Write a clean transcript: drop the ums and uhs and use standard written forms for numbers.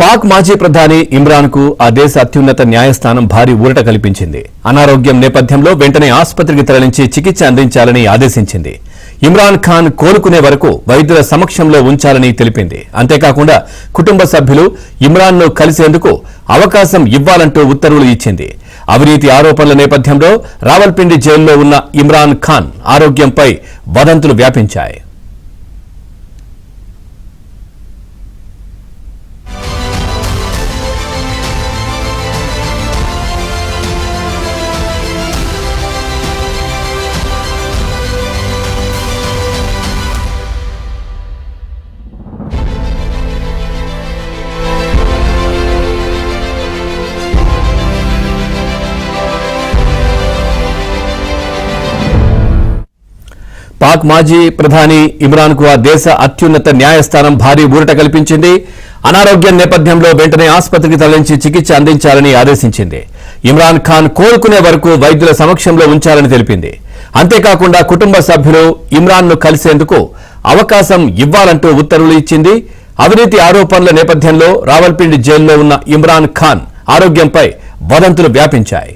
పాక్ మాజీ ప్రధాని ఇమ్రాన్ కు ఆ దేశ అత్యున్నత న్యాయస్థానం భారీ ఊరట కల్పించింది. అనారోగ్యం నేపథ్యంలో వెంటనే ఆసుపత్రికి తరలించి చికిత్స అందించాలని ఆదేశించింది. ఇమ్రాన్ ఖాన్ కోలుకునే వరకు వైద్యుల సమక్షంలో ఉంచాలని తెలిపింది. అంతేకాకుండా కుటుంబ సభ్యులు ఇమ్రాన్ ను కలిసేందుకు అవకాశం ఇవ్వాలంటూ ఉత్తర్వులు ఇచ్చింది. అవినీతి ఆరోపణల నేపథ్యంలో రావల్పిండి జైల్లో ఉన్న ఇమ్రాన్ ఖాన్ ఆరోగ్యంపై వదంతులు వ్యాపించాయి. పాక్ మాజీ ప్రధాని ఇమ్రాన్ కు ఆ దేశ అత్యున్నత న్యాయస్థానం భారీ ఊరట కల్పించింది. అనారోగ్యం నేపథ్యంలో వెంటనే ఆసుపత్రికి తరలించి చికిత్స అందించాలని ఆదేశించింది. ఇమ్రాన్ ఖాన్ కోలుకునే వరకు వైద్యుల సమక్షంలో ఉంచాలని తెలిపింది. అంతేకాకుండా కుటుంబ సభ్యులు ఇమ్రాన్ ను కలిసేందుకు అవకాశం ఇవ్వాలంటూ ఉత్తర్వులు ఇచ్చింది. అవినీతి ఆరోపణల నేపథ్యంలో రావల్పిండి జైల్లో ఉన్న ఇమ్రాన్ ఖాన్ ఆరోగ్యంపై వదంతులు వ్యాపించాయి.